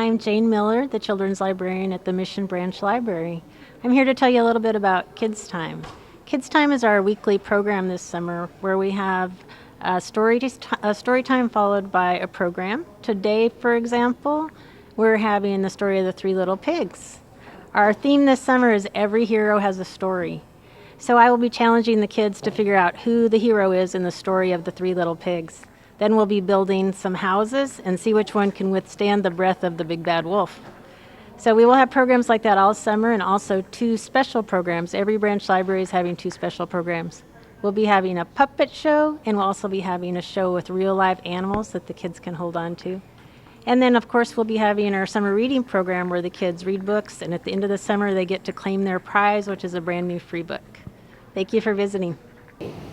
I'm Jane Miller, the children's librarian at the Mission Branch Library. I'm here to tell you a little bit about Kids Time. Kids Time is our weekly program this summer where we have a story time followed by a program. Today, for example, we're having the story of the Three Little Pigs. Our theme this summer is Every Hero Has a Story. So I will be challenging the kids to figure out who the hero is in the story of the Three Little Pigs. Then we'll be building some houses and see which one can withstand the breath of the big bad wolf. So we will have programs like that all summer, and also 2 special programs. Every branch library is having 2 special programs. We'll be having a puppet show, and we'll also be having a show with real live animals that the kids can hold on to. And then, of course, we'll be having our summer reading program where the kids read books, and at the end of the summer they get to claim their prize, which is a brand new free book. Thank you for visiting.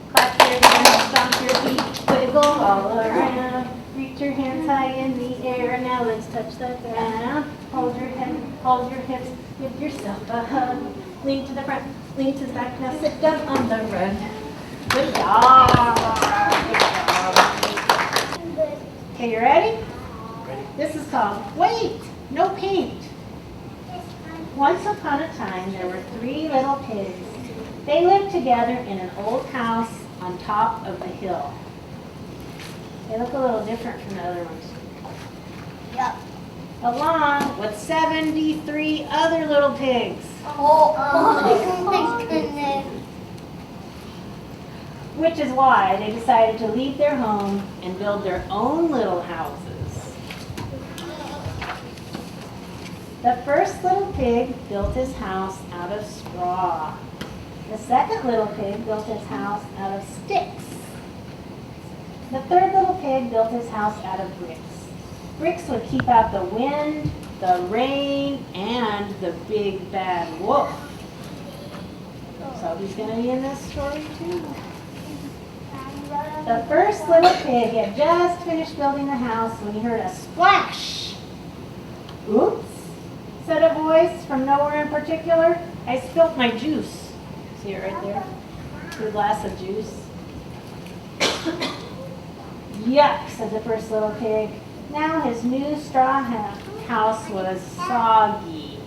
Clap your hands, stomp your feet, wiggle all around. Reach your hands high in the air, now let's touch the ground. Hold your head, hold your hips, give yourself a hug. Lean to the front, lean to the back, now sit down on the rug. Good job. Good job. Okay, you ready? Ready. This is called Wait, No Paint. Once upon a time, there were 3 little pigs. They lived together in an old house on top of the hill. They look a little different from the other ones. Yep. Along with 73 other little pigs. Oh my goodness. Which is why they decided to leave their home and build their own little houses. The first little pig built his house out of straw. The second little pig built his house out of sticks. The third little pig built his house out of bricks. Bricks would keep out the wind, the rain, and the big bad wolf. So he's going to be in this story too. The first little pig had just finished building the house when he heard a splash. Oops, said a voice from nowhere in particular. I spilt my juice. See it right there? Your glass of juice. Yuck, said the first little pig. Now his new straw house was soggy.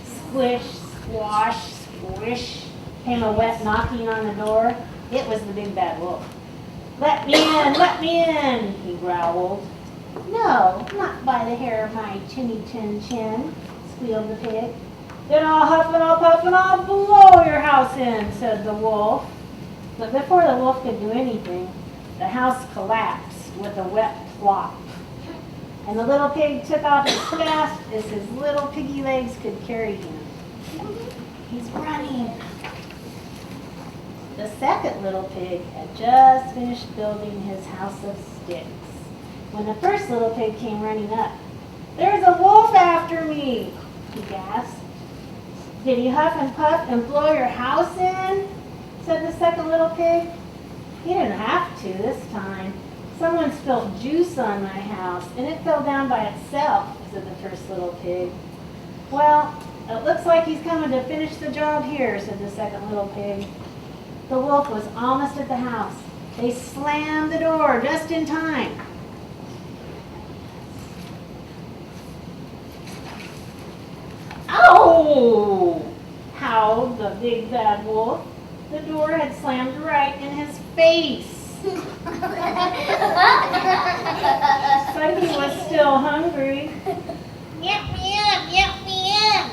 Squish, squash, squish, came a wet knocking on the door. It was the big bad wolf. Let me in, he growled. No, not by the hair of my chinny chin chin, squealed the pig. Then I'll huff and I'll puff and I'll blow your house in, said the wolf. But before the wolf could do anything, the house collapsed with a wet plop. And the little pig took off as fast as his little piggy legs could carry him. He's running. The second little pig had just finished building his house of sticks when the first little pig came running up. There's a wolf after me, he gasped. Did he huff and puff and blow your house in? Said the second little pig. He didn't have to this time. Someone spilled juice on my house and it fell down by itself, said the first little pig. Well, it looks like he's coming to finish the job here, said the second little pig. The wolf was almost at the house. They slammed the door just in time. Ow! Howled the big bad wolf. The door had slammed right in his face. But he was still hungry. Get me in,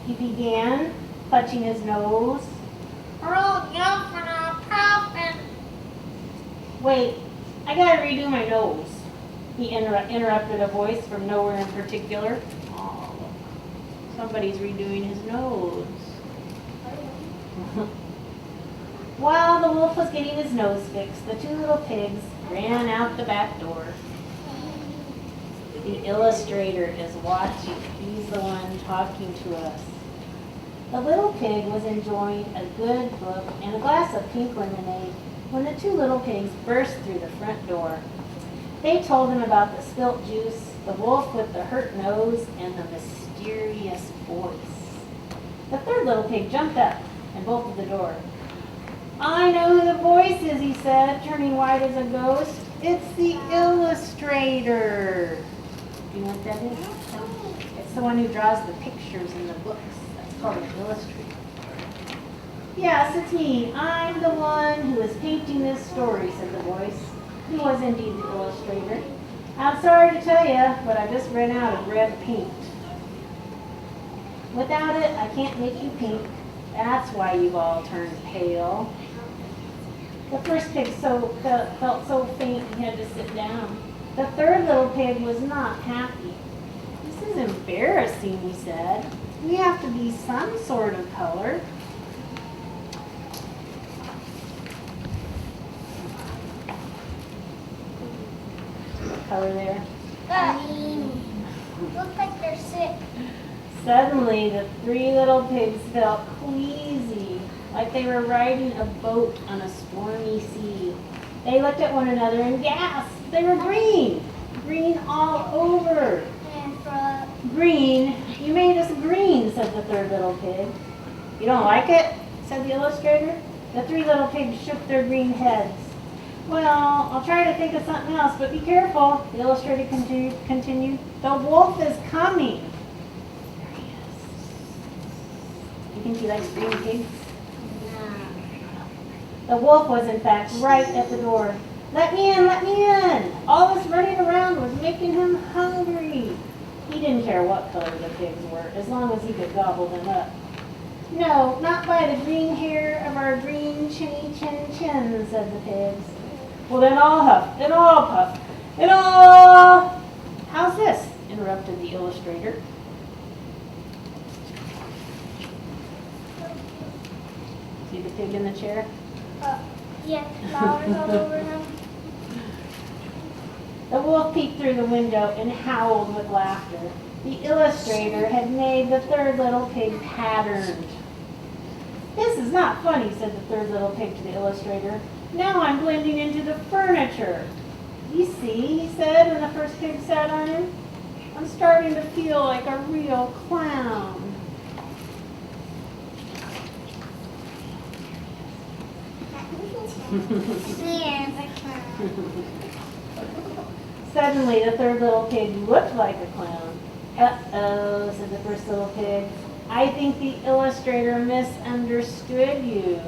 he began, touching his nose. Or I'll jump and I'll pop and... Wait, I gotta redo my nose, he interrupted a voice from nowhere in particular. Oh, somebody's redoing his nose. While the wolf was getting his nose fixed, the 2 little pigs ran out the back door. The illustrator is watching. He's the one talking to us. The little pig was enjoying a good book and a glass of pink lemonade when the 2 little pigs burst through the front door. They told him about the spilt juice, the wolf with the hurt nose, and the mysterious voice. The third little pig jumped up and bolted the door. I know who the voice is, he said, turning white as a ghost. It's the illustrator. that is? It's the one who draws the pictures in the books. That's called an illustrator. Yes, it's me. I'm the one who is painting this story, said the voice. He was indeed the illustrator. I'm sorry to tell you, but I just ran out of red paint. Without it, I can't make you pink. That's why you've all turned pale. The first pig felt so faint he had to sit down. The third little pig was not happy. This is embarrassing, he said. We have to be some sort of color. What color there? Looks like they're sick. Suddenly, the three little pigs felt queasy, like they were riding a boat on a stormy sea. They looked at one another and gasped. They were green. Green all over. Green? You made us green, said the third little pig. You don't like it? Said the illustrator. The three little pigs shook their green heads. Well, I'll try to think of something else, but be careful, the illustrator continued. The wolf is coming. There he is. You think he likes green pigs? The wolf was, in fact, right at the door. Let me in, let me in. All this running around was making him hungry. He didn't care what color the pigs were, as long as he could gobble them up. No, not by the green hair of our green chinny chin chin, said the pigs. Well, then I'll huff, and I'll puff, and I'll... How's this? Interrupted the illustrator. See the pig in the chair? Yeah, flowers all over him. The wolf peeked through the window and howled with laughter. The illustrator had made the third little pig patterned. This is not funny, said the third little pig to the illustrator. Now I'm blending into the furniture. You see, he said when the first pig sat on him, I'm starting to feel like a real clown. Suddenly, the third little pig looked like a clown. Uh-oh, said the first little pig. I think the illustrator misunderstood you.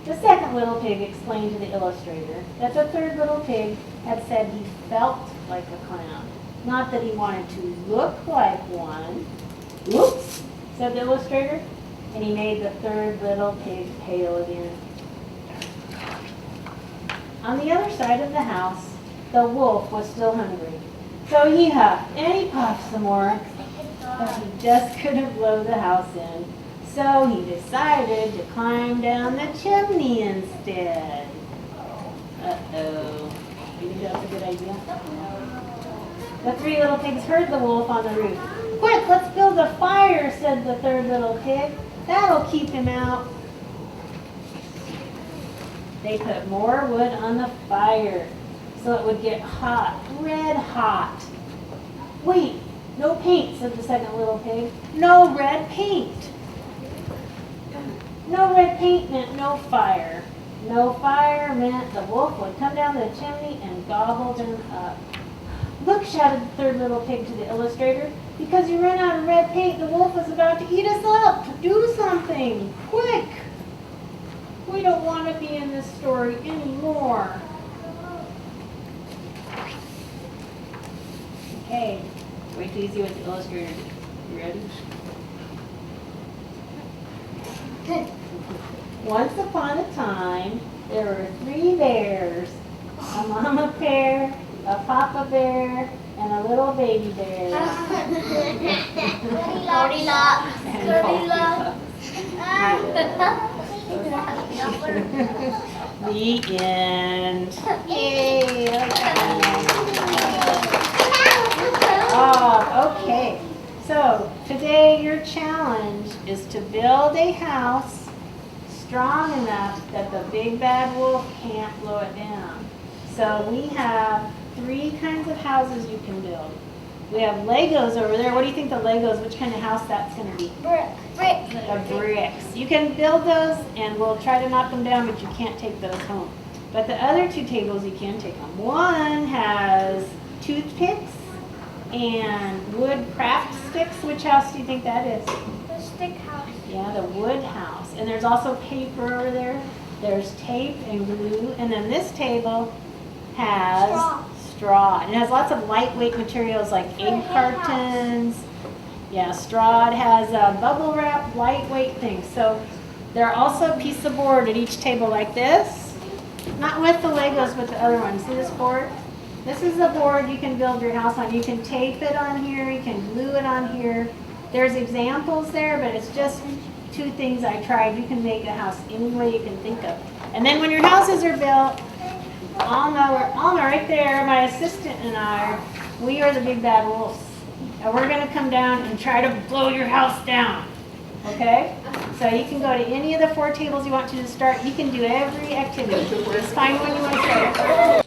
The second little pig explained to the illustrator that the third little pig had said he felt like a clown, not that he wanted to look like one. Oops, said the illustrator, and he made the third little pig pale again. On the other side of the house, the wolf was still hungry. So he huffed and he puffed some more, but he just couldn't blow the house in. So he decided to climb down the chimney instead. Uh-oh. You think that's a good idea? The three little pigs heard the wolf on the roof. Quick, let's build a fire, said the third little pig. That'll keep him out. They put more wood on the fire so it would get hot, red hot. Wait, no paint, said the second little pig. No red paint. No red paint meant no fire. No fire meant the wolf would come down the chimney and gobble them up. Look, shouted the third little pig to the illustrator. Because you ran out of red paint, the wolf is about to eat us up. Do something, quick. We don't want to be in this story anymore. Okay, wait till you see what the illustrator did. You ready? Once upon a time, there were 3 bears, a mama bear, a papa bear, and a little baby bear. Goldilocks. The end. Yay! Oh, okay. So today your challenge is to build a house strong enough that the big bad wolf can't blow it down. So we have 3 kinds of houses you can build. We have Legos over there. What do you think the Legos, which kind of house that's going to be? Brick. The bricks. You can build those and we'll try to knock them down, but you can't take those home. But the other 2 tables you can take home. One has toothpicks and wood craft sticks. Which house do you think that is? The stick house. Yeah, the wood house. And there's also paper over there. There's tape and glue. And then this table has straw. And it has lots of lightweight materials like egg cartons. Yeah, straw. It has bubble wrap, lightweight things. So there are also a piece of board at each table like this. Not with the Legos, but the other ones. See this board? This is the board you can build your house on. You can tape it on here. You can glue it on here. There's examples there, but it's just 2 things I tried. You can make a house any way you can think of. And then when your houses are built, Alma right there, my assistant and I, we are the big bad wolves. And we're going to come down and try to blow your house down. Okay? So you can go to any of the 4 tables you want to start. You can do every activity. Just find one you want to start.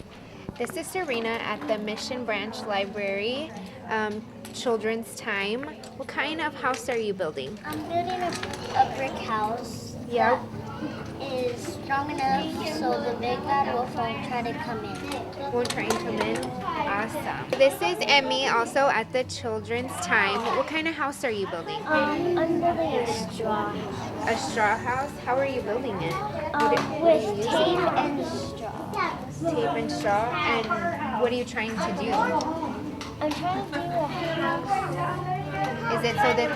This is Serena at the Mission Branch Library, Children's Time. What kind of house are you building? I'm building a brick house. Yeah. That is strong enough so the big bad wolf won't try to come in. Won't try and come in? Awesome. This is Emmy, also at the Children's Time. What kind of house are you building? I'm building a straw house. A straw house? How are you building it? With tape and straw. Tape and straw? And what are you trying to do? I'm trying to do a house. Is it so that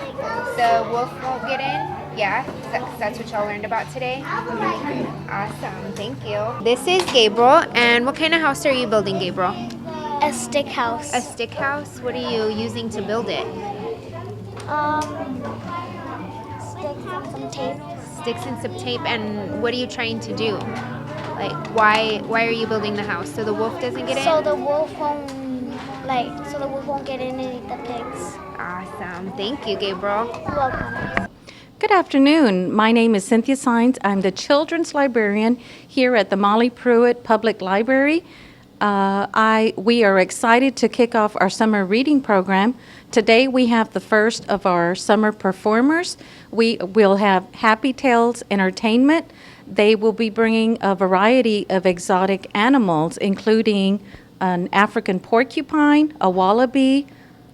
the wolf won't get in? Yeah? That's what y'all learned about today? Awesome. Thank you. This is Gabriel. And what kind of house are you building, Gabriel? A stick house. A stick house? What are you using to build it? Sticks and some tape. Sticks and some tape. And what are you trying to do? Like, why are you building the house? So the wolf doesn't get in? So the wolf won't get in and eat the pigs. Awesome. Thank you, Gabriel. You're welcome. Good afternoon. My name is Cynthia Sines. I'm the children's librarian here at the Molly Pruitt Public Library. We are excited to kick off our summer reading program. Today we have the first of our summer performers. We will have Happy Tales Entertainment. They will be bringing a variety of exotic animals, including an African porcupine, a wallaby,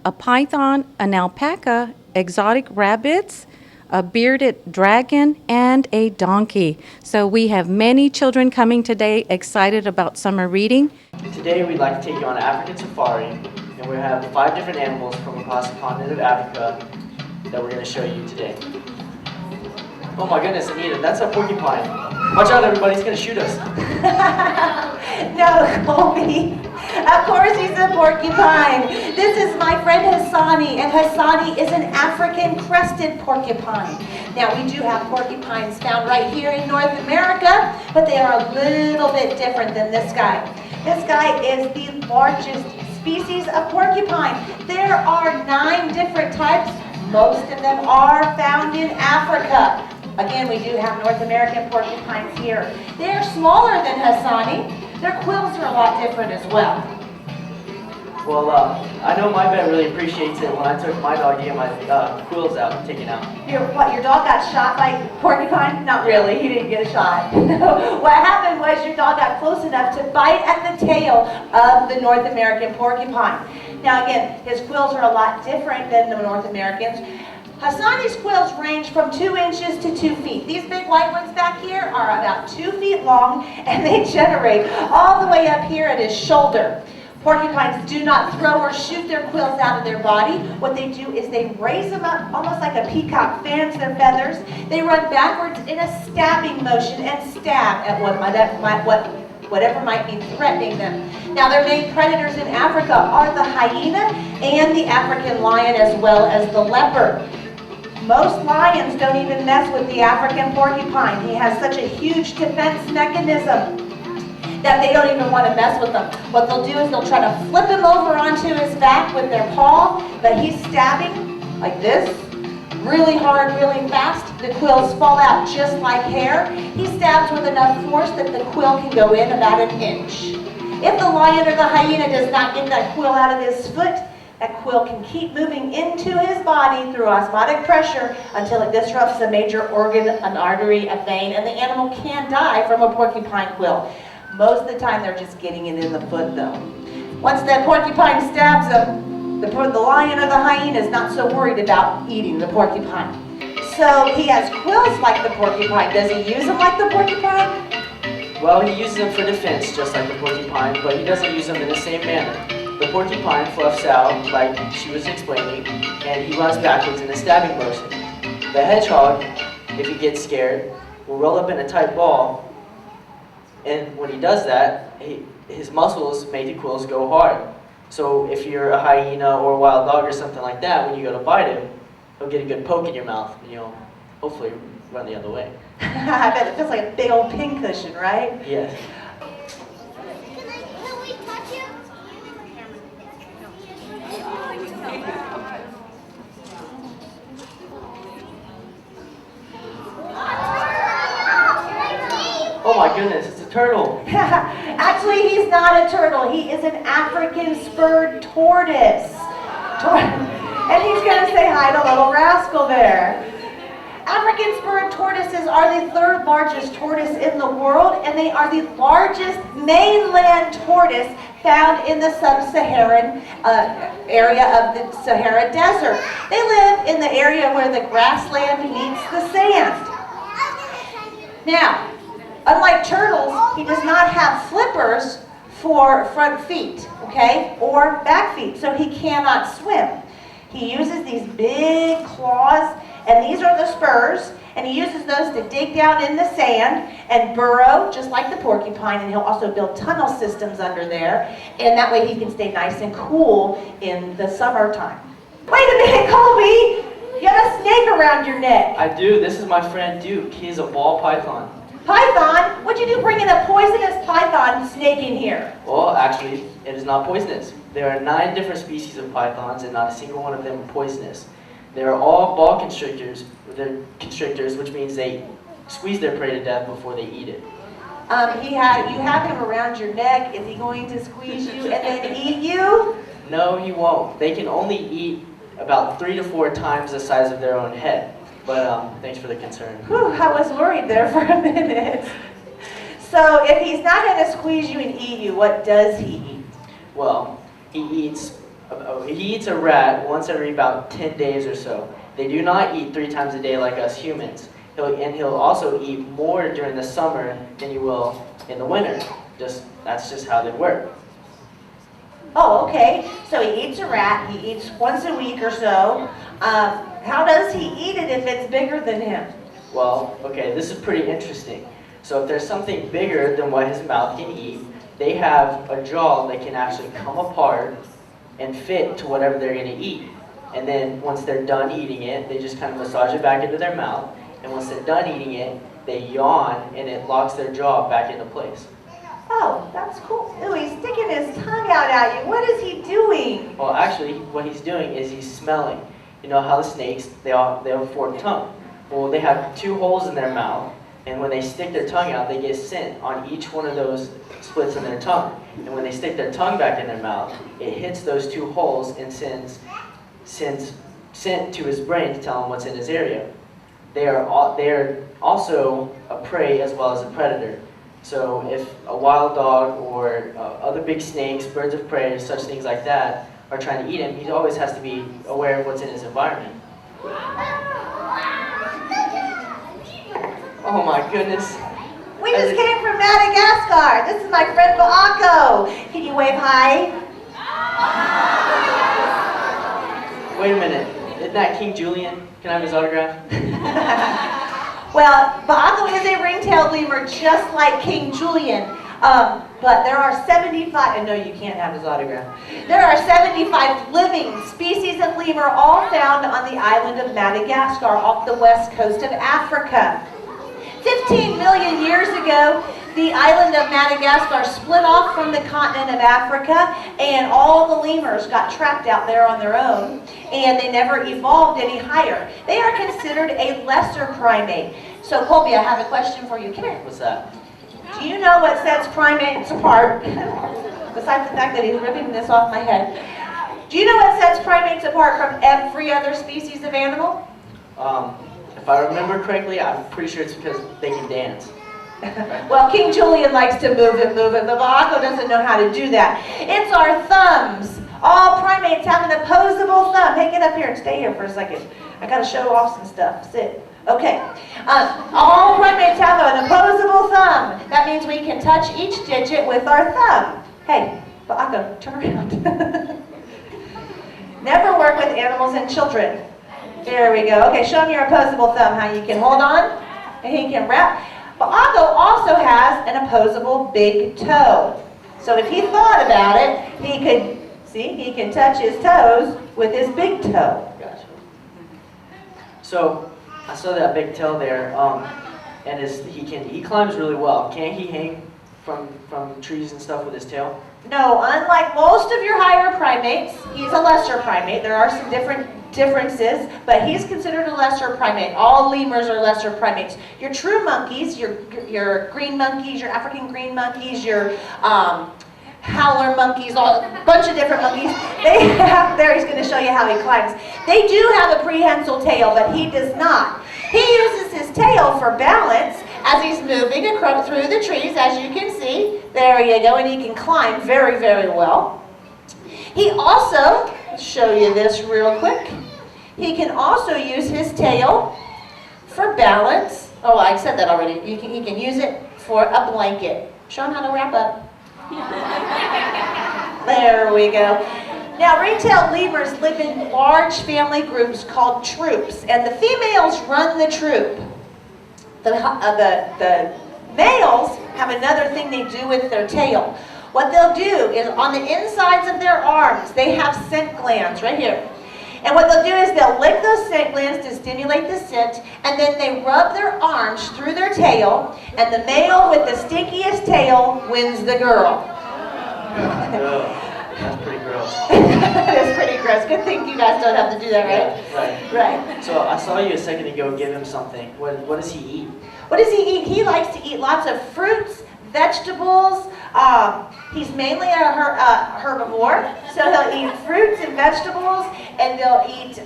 a python, an alpaca, exotic rabbits, a bearded dragon, and a donkey. So we have many children coming today excited about summer reading. Today we'd like to take you on an African safari, and we have 5 different animals from across the continent of Africa that we're going to show you today. Oh my goodness, Anita, that's a porcupine. Watch out everybody, he's going to shoot us. No, Colby. Of course he's a porcupine. This is my friend Hassani, and Hassani is an African crested porcupine. Now, we do have porcupines found right here in North America, but they are a little bit different than this guy. This guy is the largest species of porcupine. There are 9 different types. Most of them are found in Africa. Again, we do have North American porcupines here. They're smaller than Hassani. Their quills are a lot different as well. Well, I know my vet really appreciates it when I took my dog to get my quills out, taken out. Your dog got shot by porcupine? Not really, he didn't get a shot. What happened was your dog got close enough to bite at the tail of the North American porcupine. Now again, his quills are a lot different than the North Americans. Hassani's quills range from 2 inches to 2 feet. These big white ones back here are about 2 feet long, and they generate all the way up here at his shoulder. Porcupines do not throw or shoot their quills out of their body. What they do is they raise them up almost like a peacock fans their feathers. They run backwards in a stabbing motion and stab at whatever might be threatening them. Now, their main predators in Africa are the hyena and the African lion, as well as the leopard. Most lions don't even mess with the African porcupine. He has such a huge defense mechanism that they don't even want to mess with them. What they'll do is they'll try to flip him over onto his back with their paw, but he's stabbing like this, really hard, really fast. The quills fall out just like hair. He stabs with enough force that the quill can go in about 1 inch. If the lion or the hyena does not get that quill out of his foot, that quill can keep moving into his body through osmotic pressure until it disrupts a major organ, an artery, a vein, and the animal can die from a porcupine quill. Most of the time they're just getting it in the foot though. Once that porcupine stabs him, The lion or the hyena is not so worried about eating the porcupine. So he has quills like the porcupine. Does he use them like the porcupine? Well, he uses them for defense, just like the porcupine, but he doesn't use them in the same manner. The porcupine fluffs out, like she was explaining, and he runs backwards in a stabbing motion. The hedgehog, if he gets scared, will roll up in a tight ball, and when he does that, his muscles make the quills go hard. So if you're a hyena or a wild dog or something like that, when you go to bite him, he'll get a good poke in your mouth, and you'll hopefully run the other way. I bet it feels like a big old pincushion, right? Yes. Can we touch him? Oh my goodness, it's a turtle. Actually, he's not a turtle. He is an African spurred tortoise. And he's going to say hi to little rascal there. African spurred tortoises are the third largest tortoise in the world, and they are the largest mainland tortoise found in the sub-Saharan area of the Sahara Desert. They live in the area where the grassland meets the sand. Now, unlike turtles, he does not have flippers for front feet, okay, or back feet, so he cannot swim. He uses these big claws, and these are the spurs, and he uses those to dig down in the sand and burrow, just like the porcupine, and he'll also build tunnel systems under there, and that way he can stay nice and cool in the summertime. Wait a minute, Colby! You have a snake around your neck. I do. This is my friend Duke. He's a ball python. Python? What'd you do bringing a poisonous python snake in here? Well, actually, it is not poisonous. There are 9 different species of pythons, and not a single one of them are poisonous. They are all ball constrictors. They're constrictors, which means they squeeze their prey to death before they eat it. You have him around your neck. Is he going to squeeze you and then eat you? No, he won't. They can only eat about 3 to 4 times the size of their own head. But thanks for the concern. Whew, I was worried there for a minute. So if he's not going to squeeze you and eat you, what does he eat? Well, he eats a rat once every about 10 days or so. They do not eat 3 times a day like us humans. He'll also eat more during the summer than you will in the winter. That's just how they work. Oh, okay. So he eats a rat. He eats once a week or so. How does he eat it if it's bigger than him? Well, okay, this is pretty interesting. So if there's something bigger than what his mouth can eat, they have a jaw that can actually come apart and fit to whatever they're going to eat. And then once they're done eating it, they just kind of massage it back into their mouth. And once they're done eating it, they yawn and it locks their jaw back into place. Oh, that's cool. Ooh, he's sticking his tongue out at you. What is he doing? Well, actually, what he's doing is he's smelling. You know how the snakes, they have a forked tongue. Well, they have 2 holes in their mouth, and when they stick their tongue out, they get scent on each one of those splits in their tongue. And when they stick their tongue back in their mouth, it hits those 2 holes and sends scent to his brain to tell him what's in his area. They are also a prey as well as a predator. So if a wild dog or other big snakes, birds of prey, such things like that, are trying to eat him, he always has to be aware of what's in his environment. Oh my goodness. We just came from Madagascar. This is my friend Baako. Can you wave hi? Wait a minute. Isn't that King Julian? Can I have his autograph? Well, Baako is a ring-tailed lemur just like King Julian. But there are 75, and no, you can't have his autograph. There are 75 living species of lemur, all found on the island of Madagascar off the west coast of Africa. 15 million years ago, the island of Madagascar split off from the continent of Africa, and all the lemurs got trapped out there on their own, and they never evolved any higher. They are considered a lesser primate. So, Colby, I have a question for you. Come here. What's that? Do you know what sets primates apart? Besides the fact that he's ripping this off my head. Do you know what sets primates apart from every other species of animal? If I remember correctly, I'm pretty sure it's because they can dance. Well, King Julian likes to move it, but Baako doesn't know how to do that. It's our thumbs. All primates have an opposable thumb. Hey, get up here and stay here for a second. I got to show off some stuff. Sit. Okay. All primates have an opposable thumb. That means we can touch each digit with our thumb. Hey, Baco, turn around. Never work with animals and children. There we go. Okay, show them your opposable thumb, how you can hold on and he can wrap. Baco also has an opposable big toe. So if he thought about it, he could, see, he can touch his toes with his big toe. Gotcha. So I saw that big tail there, and he climbs really well. Can't he hang from trees and stuff with his tail? No, unlike most of your higher primates, he's a lesser primate. There are some differences, but he's considered a lesser primate. All lemurs are lesser primates. Your true monkeys, your green monkeys, your African green monkeys, your howler monkeys, a bunch of different monkeys, they have, there he's going to show you how he climbs. They do have a prehensile tail, but he does not. He uses his tail for balance as he's moving across through the trees, as you can see. There you go, and he can climb very, very well. He also, let's show you this real quick. He can also use his tail for balance. Oh, I said that already. He can use it for a blanket. Show him how to wrap up. There we go. Now, ring-tailed lemurs live in large family groups called troops, and the females run the troop. The males have another thing they do with their tail. What they'll do is on the insides of their arms, they have scent glands right here. And what they'll do is they'll lick those scent glands to stimulate the scent, and then they rub their arms through their tail, and the male with the stinkiest tail wins the girl. That's pretty gross. That's pretty gross. Good thing you guys don't have to do that, right? Yeah, Right. So I saw you a second ago give him something. What does he eat? What does he eat? He likes to eat lots of fruits, vegetables. He's mainly a herbivore, so he'll eat fruits and vegetables, and they'll eat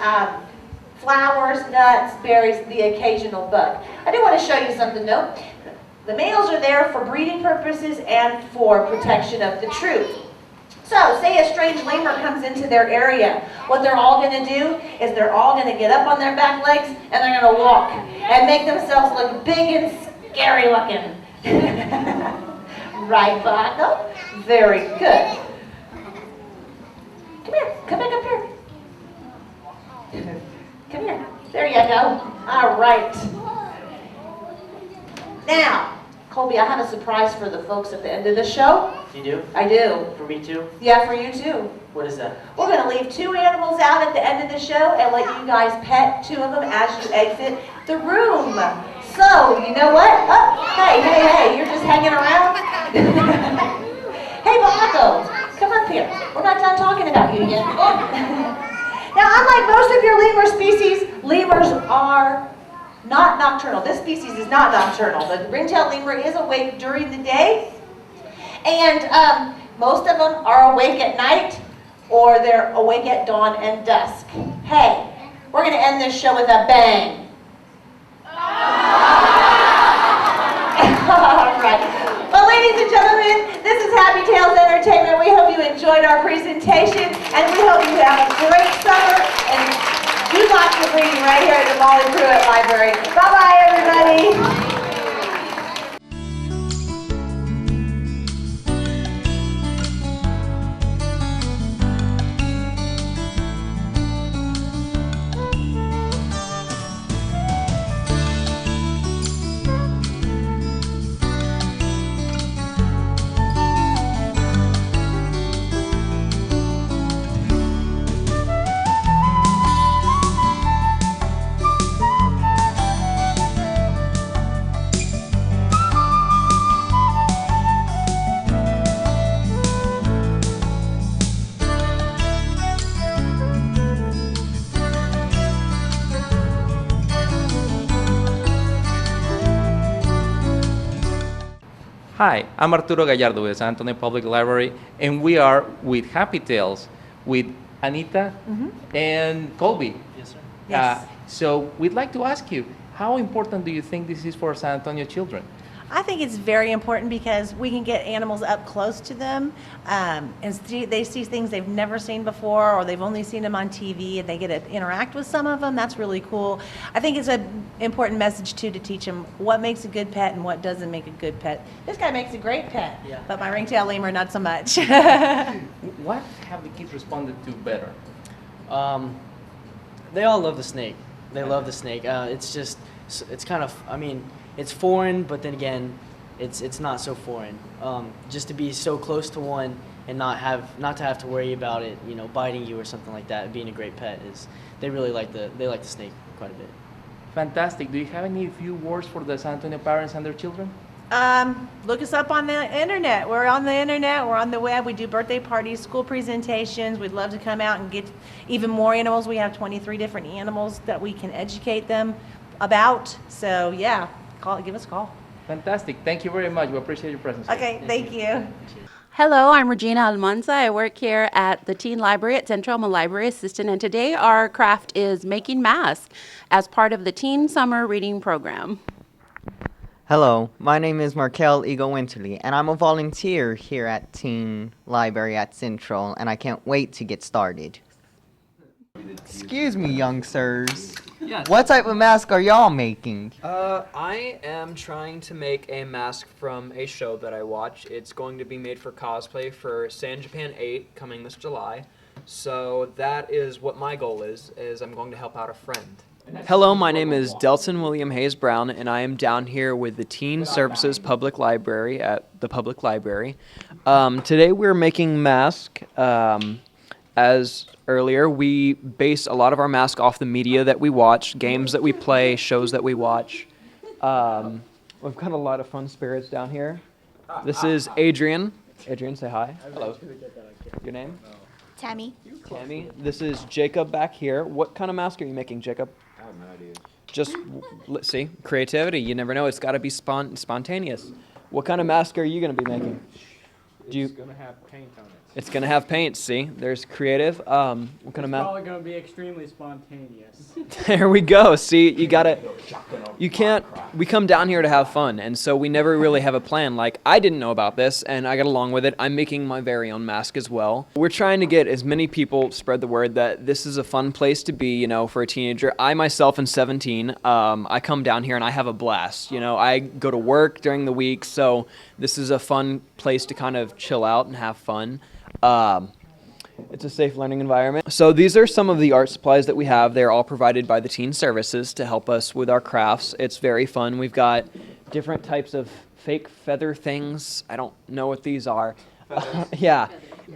flowers, nuts, berries, the occasional bug. I do want to show you something though. The males are there for breeding purposes and for protection of the troop. So, say a strange lemur comes into their area. What they're all going to do is they're all going to get up on their back legs and they're going to walk and make themselves look big and scary looking. Right, Baco? Very good. Come here. Come back up here. Come here. There you go. All right. Now, Colby, I have a surprise for the folks at the end of the show. You do? I do. For me too? Yeah, for you too. What is that? We're going to leave 2 animals out at the end of the show and let you guys pet 2 of them as you exit the room. So, you know what? Oh, hey, you're just hanging around? Hey, Baco, come up here. We're not done talking about you yet. Now, unlike most of your lemur species, lemurs are not nocturnal. This species is not nocturnal. The ring-tailed lemur is awake during the day, and most of them are awake at night, or they're awake at dawn and dusk. Hey, we're going to end this show with a bang. All right. Well, ladies and gentlemen, this is Happy Tales Entertainment. We hope you enjoyed our presentation, and we hope you have a great summer, and do lots of reading right here at the Molly Pruitt Library. Bye-bye, everybody. Hi, I'm Arturo Gallardo with San Antonio Public Library, and we are with Happy Tales with Anita and Colby. Yes, sir. Yes. So we'd like to ask you, how important do you think this is for San Antonio children? I think it's very important because we can get animals up close to them, and they see things they've never seen before, or they've only seen them on TV, and they get to interact with some of them. That's really cool. I think it's an important message too to teach them what makes a good pet and what doesn't make a good pet. This guy makes a great pet, but my ringtail lemur not so much. What have the kids responded to better? They all love the snake. They love the snake. It's kind of, I mean, it's foreign, but then again, it's not so foreign. Just to be so close to one and not to have to worry about it, you know, biting you or something like that, being a great pet they really like the snake quite a bit. Fantastic. Do you have any few words for the San Antonio parents and their children? Look us up on the internet. We're on the internet. We're on the web. We do birthday parties, school presentations. We'd love to come out and get even more animals. We have 23 different animals that we can educate them about. So yeah, give us a call. Fantastic. Thank you very much. We appreciate your presence. Okay, thank you. Hello, I'm Regina Almanza. I work here at the Teen Library at Central. I'm a library assistant, and today our craft is making masks as part of the Teen Summer Reading Program. Hello, my name is Markel Eagle Winterly, and I'm a volunteer here at Teen Library at Central, and I can't wait to get started. Excuse me, young sirs. Yes. What type of mask are y'all making? I am trying to make a mask from a show that I watch. It's going to be made for cosplay for San Japan 8 coming this July. So that is what my goal is I'm going to help out a friend. Hello, my name is Delton William Hayes Brown, and I am down here with the Teen Services Public Library at the Public Library. Today we're making masks. As earlier, we base a lot of our masks off the media that we watch, games that we play, shows that we watch. We've got a lot of fun spirits down here. This is Adrian. Adrian, say hi. Hello. Your name? Tammy. Tammy. This is Jacob back here. What kind of mask are you making, Jacob? I have no idea. Just, let's see, creativity. You never know. It's got to be spontaneous. What kind of mask are you going to be making? It's going to have paint on it. It's going to have paint, see? There's creative. What kind of mask? It's probably going to be extremely spontaneous. There we go. See, you can't, we come down here to have fun, and so we never really have a plan. Like, I didn't know about this, and I got along with it. I'm making my very own mask as well. We're trying to get as many people spread the word that this is a fun place to be, you know, for a teenager. I myself am 17. I come down here and I have a blast. You know, I go to work during the week, so this is a fun place to kind of chill out and have fun. It's a safe learning environment. So these are some of the art supplies that we have. They're all provided by the Teen Services to help us with our crafts. It's very fun. We've got different types of fake feather things. I don't know what these are. Yeah.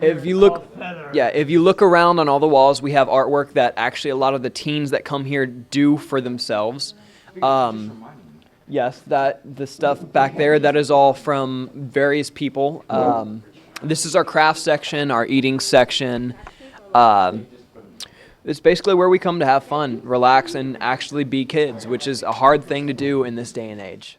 If you look around on all the walls, we have artwork that actually a lot of the teens that come here do for themselves. Yes, the stuff back there, that is all from various people. This is our craft section, our eating section. It's basically where we come to have fun, relax, and actually be kids, which is a hard thing to do in this day and age.